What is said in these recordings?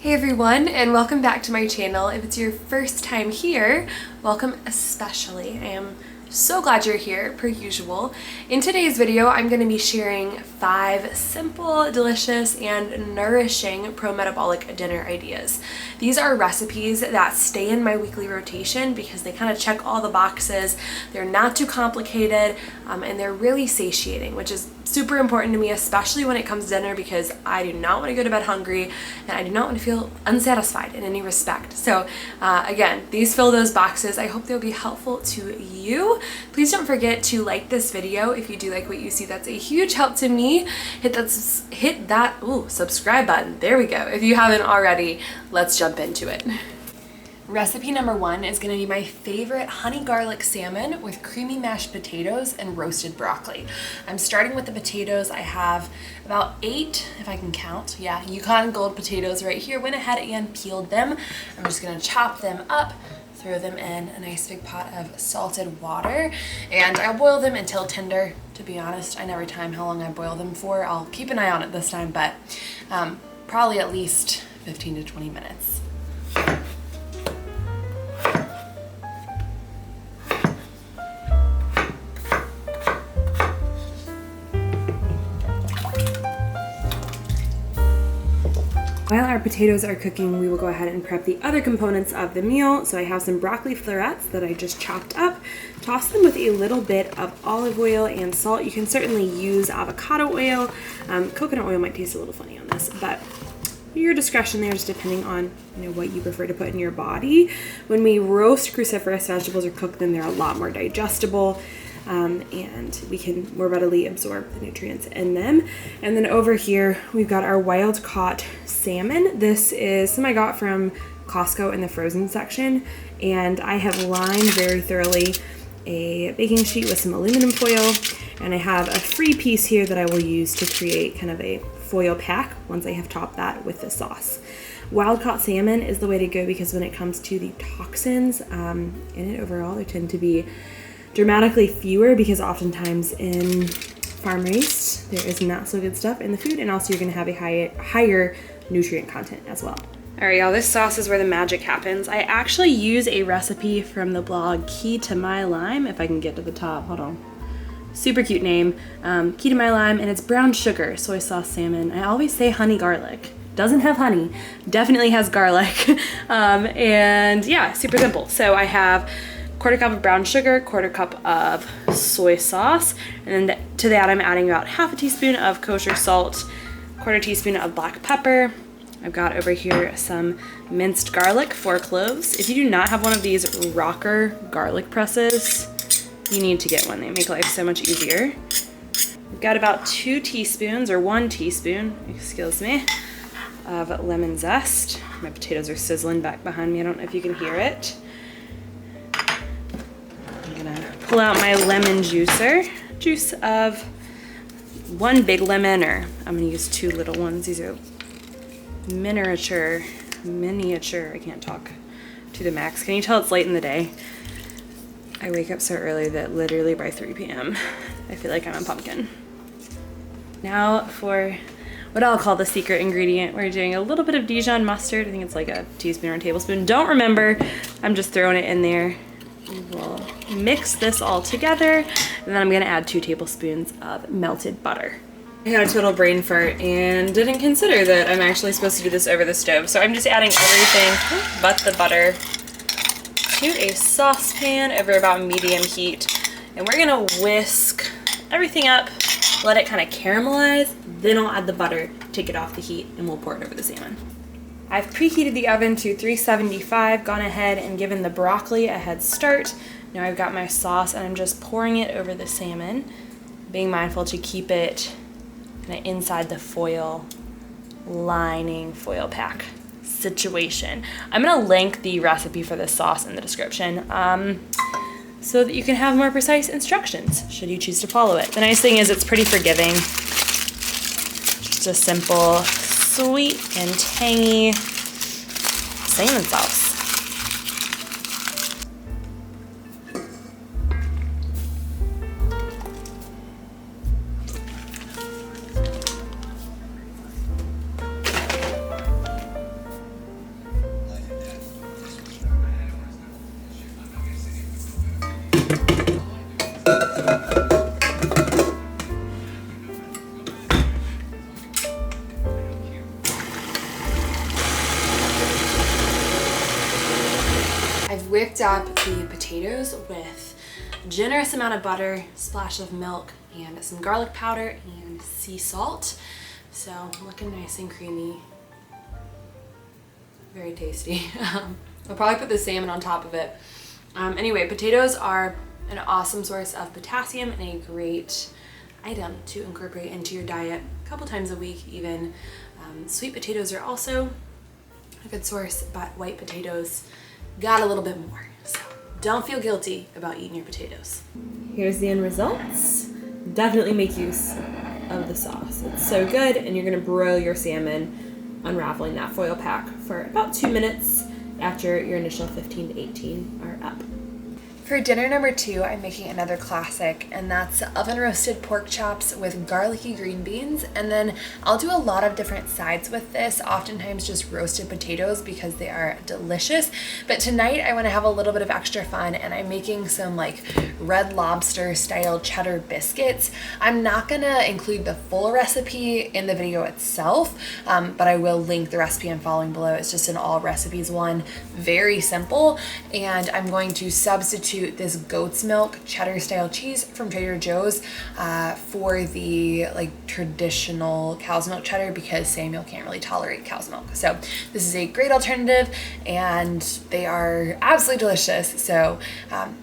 Hey everyone, and welcome back to my channel. If it's your first time here, welcome especially. I am so glad you're here, per usual. In today's video, I'm going to be sharing 5 simple, delicious, and nourishing pro-metabolic dinner ideas. These are recipes that stay in my weekly rotation because they kind of check all the boxes. They're not too complicated, and they're really satiating, which is super important to me, especially when it comes to dinner, because I do not want to go to bed hungry and I do not want to feel unsatisfied in any respect. So again, these fill those boxes. I hope they'll be helpful to you. Please don't forget to like this video if you do like what you see. That's a huge help to me. Hit that subscribe button. There we go. If you haven't already, let's jump into it. Recipe number 1 is going to be my favorite honey garlic salmon with creamy mashed potatoes and roasted broccoli. I'm starting with the potatoes. I have about 8, if I can count. Yeah, Yukon Gold potatoes right here. Went ahead and peeled them. I'm just going to chop them up, throw them in a nice big pot of salted water, and I'll boil them until tender. To be honest, I never time how long I boil them for. I'll keep an eye on it this time, but probably at least 15 to 20 minutes. While our potatoes are cooking, we will go ahead and prep the other components of the meal. So I have some broccoli florets that I just chopped up. Toss them with a little bit of olive oil and salt. You can certainly use avocado oil. Coconut oil might taste a little funny on this, but your discretion there is depending on what you prefer to put in your body. When we roast cruciferous vegetables or cook them, they're a lot more digestible. And we can more readily absorb the nutrients in them. And then over here, we've got our wild caught salmon. This is some I got from Costco in the frozen section, and I have lined very thoroughly a baking sheet with some aluminum foil, and I have a free piece here that I will use to create kind of a foil pack once I have topped that with the sauce. Wild caught salmon is the way to go because when it comes to the toxins in it overall, there tend to be dramatically fewer, because oftentimes in farm raised there is not so good stuff in the food, and also you're going to have a higher nutrient content as well. All right, y'all, this sauce is where the magic happens. I actually use a recipe from the blog Key to My Lime, if I can get to the top. Hold on. Super cute name. Key to My Lime, and it's brown sugar soy sauce salmon. I always say honey garlic. Doesn't have honey, definitely has garlic. And yeah, super simple. So I have 1/4 cup of brown sugar, 1/4 cup of soy sauce, and then to that I'm adding about 1/2 teaspoon of kosher salt, 1/4 teaspoon of black pepper. I've got over here some minced garlic, 4 cloves. If you do not have one of these rocker garlic presses, you need to get one. They make life so much easier. We've got about 2 teaspoons, or 1 teaspoon, excuse me, of lemon zest. My potatoes are sizzling back behind me. I don't know if you can hear it. Pull out my lemon juicer, juice of 1 big lemon, or I'm gonna use 2 little ones. These are miniature, I can't talk to the max. Can you tell it's late in the day? I wake up so early that literally by 3 p.m. I feel like I'm a pumpkin. Now for what I'll call the secret ingredient. We're doing a little bit of Dijon mustard. I think it's like a teaspoon or a tablespoon. Don't remember, I'm just throwing it in there. We'll mix this all together, and then I'm gonna add 2 tablespoons of melted butter. I had a total brain fart and didn't consider that I'm actually supposed to do this over the stove. So I'm just adding everything but the butter to a saucepan over about medium heat. And we're gonna whisk everything up, let it kind of caramelize, then I'll add the butter, take it off the heat, and we'll pour it over the salmon. I've preheated the oven to 375, gone ahead and given the broccoli a head start. Now I've got my sauce and I'm just pouring it over the salmon, being mindful to keep it kind of inside the foil lining foil pack situation. I'm gonna link the recipe for this sauce in the description so that you can have more precise instructions should you choose to follow it. The nice thing is it's pretty forgiving. Just a simple, sweet and tangy salmon sauce. whipped up the potatoes with a generous amount of butter, splash of milk, and some garlic powder and sea salt. So looking nice and creamy. Very tasty. I'll probably put the salmon on top of it. Anyway, potatoes are an awesome source of potassium and a great item to incorporate into your diet a couple times a week even. Sweet potatoes are also a good source, but white potatoes got a little bit more. So don't feel guilty about eating your potatoes. Here's the end results. Definitely make use of the sauce. It's so good, and you're gonna broil your salmon unraveling that foil pack for about 2 minutes after your initial 15 to 18 are up. For dinner number 2, I'm making another classic, and that's oven roasted pork chops with garlicky green beans. And then I'll do a lot of different sides with this, oftentimes just roasted potatoes because they are delicious. But tonight I want to have a little bit of extra fun, and I'm making some like Red Lobster style cheddar biscuits. I'm not gonna include the full recipe in the video itself, but I will link the recipe I'm following below. It's just an all recipes one, very simple. And I'm going to substitute this goat's milk cheddar style cheese from Trader Joe's for the like traditional cow's milk cheddar because Samuel can't really tolerate cow's milk. So this is a great alternative, and they are absolutely delicious. So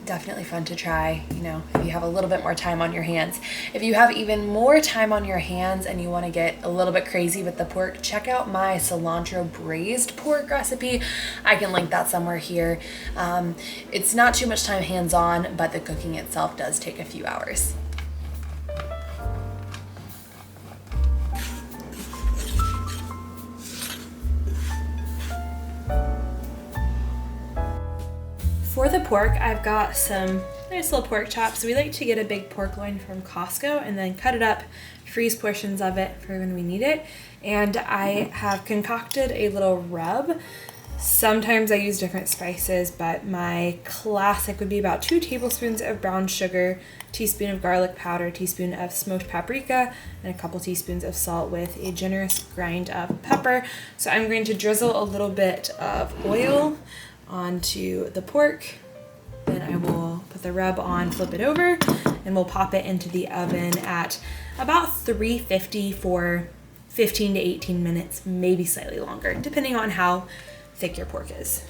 definitely fun to try, you know, if you have a little bit more time on your hands. If you have even more time on your hands and you want to get a little bit crazy with the pork, check out my cilantro braised pork recipe. I can link that somewhere here. It's not too much time hands-on, but the cooking itself does take a few hours. For the pork, I've got some nice little pork chops. We like to get a big pork loin from Costco and then cut it up, freeze portions of it for when we need it. And I have concocted a little rub. Sometimes I use different spices, but my classic would be about 2 tablespoons of brown sugar, teaspoon of garlic powder, teaspoon of smoked paprika, and a couple teaspoons of salt with a generous grind of pepper. So I'm going to drizzle a little bit of oil onto the pork. Then I will put the rub on, flip it over, and we'll pop it into the oven at about 350 for 15 to 18 minutes, maybe slightly longer, depending on how thick your pork is.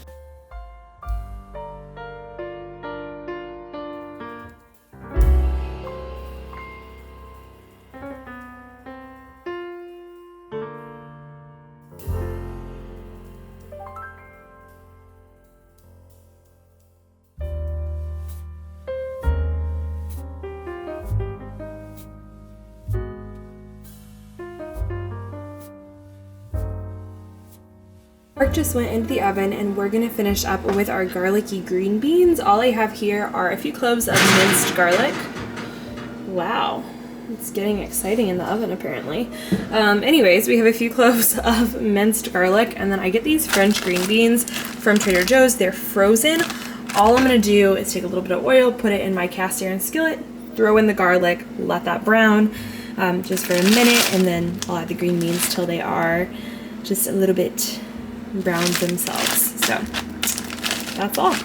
Pork just went into the oven, and we're gonna finish up with our garlicky green beans. All I have here are a few cloves of minced garlic. Wow, it's getting exciting in the oven apparently. Anyways, we have a few cloves of minced garlic, and then I get these French green beans from Trader Joe's. They're frozen. All I'm gonna do is take a little bit of oil, put it in my cast iron skillet, throw in the garlic, let that brown just for a minute, and then I'll add the green beans till they are just a little bit browned themselves. So that's all.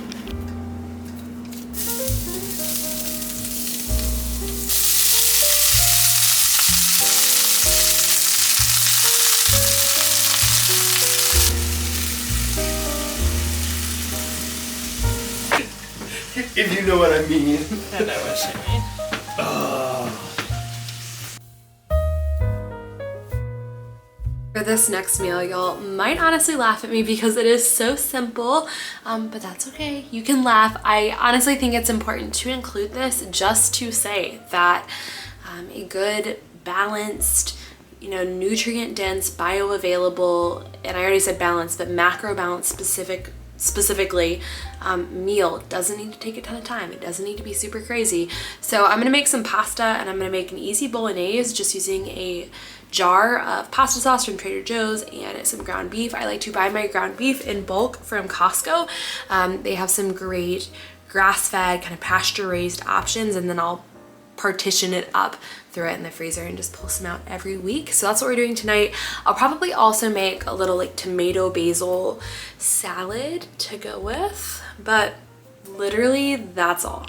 If you know what I mean. I know what you mean. For this next meal, y'all might honestly laugh at me because it is so simple, but that's okay. You can laugh. I honestly think it's important to include this just to say that a good, balanced, you know, nutrient-dense, bioavailable, and I already said balanced, but macro-balanced specifically meal doesn't need to take a ton of time. It doesn't need to be super crazy. So I'm gonna make some pasta, and I'm gonna make an easy bolognese just using a jar of pasta sauce from Trader Joe's and some ground beef. I like to buy my ground beef in bulk from Costco. They have some great grass-fed, kind of pasture-raised options, and then I'll partition it up, throw it in the freezer, and just pull some out every week. So that's what we're doing tonight. I'll probably also make a little like tomato basil salad to go with, but Literally, that's all.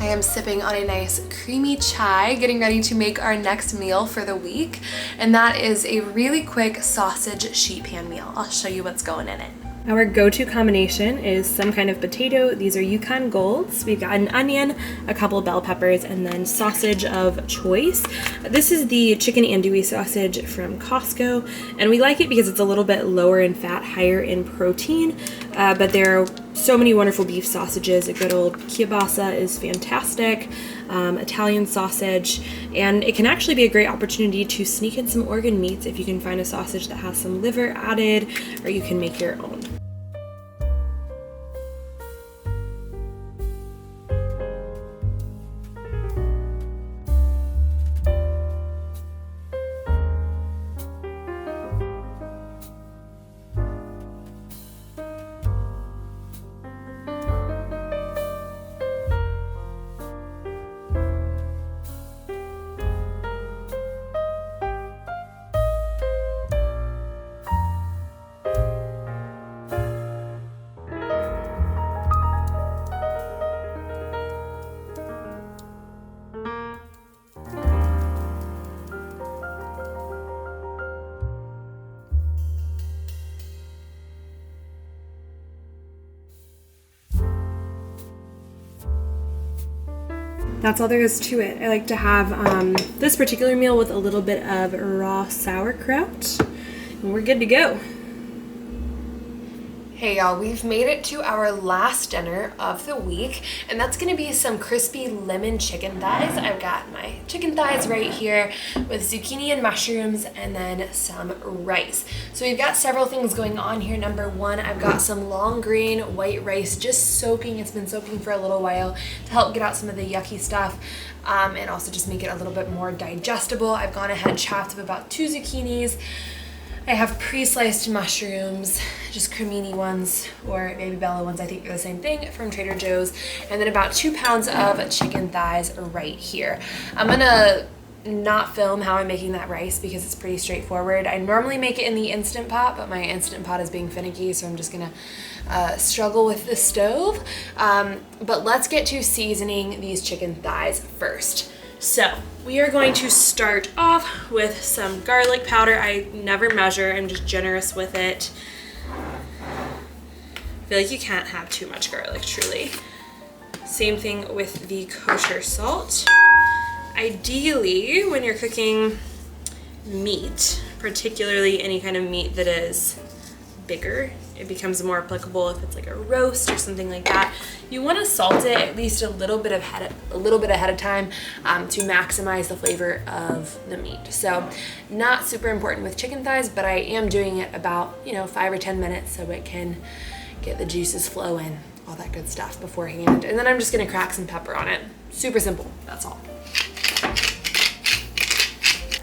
I am sipping on a nice creamy chai, getting ready to make our next meal for the week. And that is a really quick sausage sheet pan meal. I'll show you what's going in it. Our go-to combination is some kind of potato. These are Yukon Golds. We've got an onion, a couple bell peppers, and then sausage of choice. This is the chicken andouille sausage from Costco, and we like it because it's a little bit lower in fat, higher in protein, but there are so many wonderful beef sausages. A good old kielbasa is fantastic, Italian sausage, and it can actually be a great opportunity to sneak in some organ meats if you can find a sausage that has some liver added, or you can make your own. That's all there is to it. I like to have this particular meal with a little bit of raw sauerkraut, and we're good to go. Hey y'all, we've made it to our last dinner of the week, and that's gonna be some crispy lemon chicken thighs. I've got my chicken thighs right here with zucchini and mushrooms and then some rice. So we've got several things going on here. Number one, I've got some long grain white rice just soaking. It's been soaking for a little while to help get out some of the yucky stuff and also just make it a little bit more digestible. I've gone ahead and chopped up about 2 zucchinis. I have pre-sliced mushrooms, just cremini ones or baby bella ones, I think they're the same thing, from Trader Joe's, and then about 2 pounds of chicken thighs right here. I'm gonna not film how I'm making that rice because it's pretty straightforward. I normally make it in the Instant Pot, but my Instant Pot is being finicky, so I'm just gonna struggle with the stove. But let's get to seasoning these chicken thighs first. So we are going to start off with some garlic powder. I never measure, I'm just generous with it. I feel like you can't have too much garlic, truly. Same thing with the kosher salt. Ideally, when you're cooking meat, particularly any kind of meat that is bigger, it becomes more applicable if it's like a roast or something like that. You want to salt it at least a little bit ahead of time to maximize the flavor of the meat. So not super important with chicken thighs, but I am doing it about 5 or 10 minutes so it can get the juices flowing, all that good stuff beforehand. And then I'm just gonna crack some pepper on it. Super simple, that's all.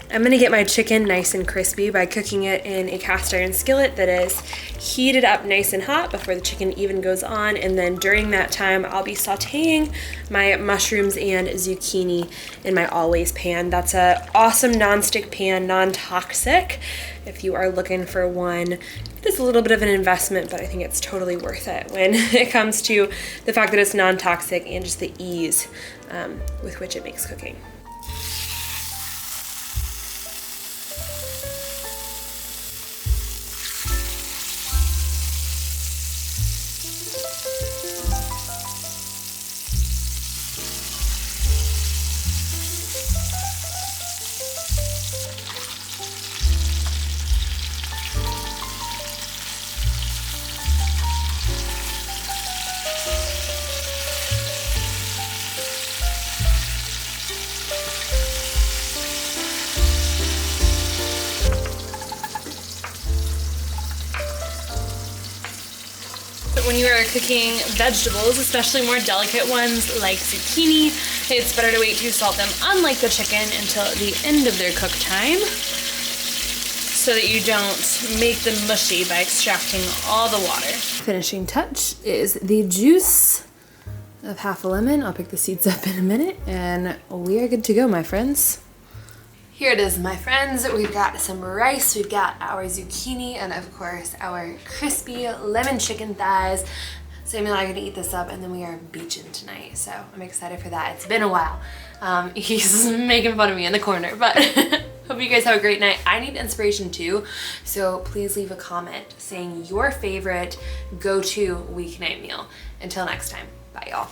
I'm gonna get my chicken nice and crispy by cooking it in a cast iron skillet that is heated up nice and hot before the chicken even goes on, and then during that time I'll be sauteing my mushrooms and zucchini in my always pan. That's an awesome nonstick pan, non-toxic, if you are looking for one. It is a little bit of an investment, but I think it's totally worth it when it comes to the fact that it's non-toxic and just the ease with which it makes cooking. when you are cooking vegetables, especially more delicate ones like zucchini, it's better to wait to salt them, unlike the chicken, until the end of their cook time, so that you don't make them mushy by extracting all the water. Finishing touch is the juice of half a lemon. I'll pick the seeds up in a minute, and we are good to go, my friends. Here it is, my friends. We've got some rice, we've got our zucchini, and of course our crispy lemon chicken thighs. Samuel and I are gonna eat this up, and then we are beaching tonight, so I'm excited for that. It's been a while. He's making fun of me in the corner, but hope you guys have a great night. I need inspiration too, so please leave a comment saying your favorite go-to weeknight meal. Until next time, bye y'all.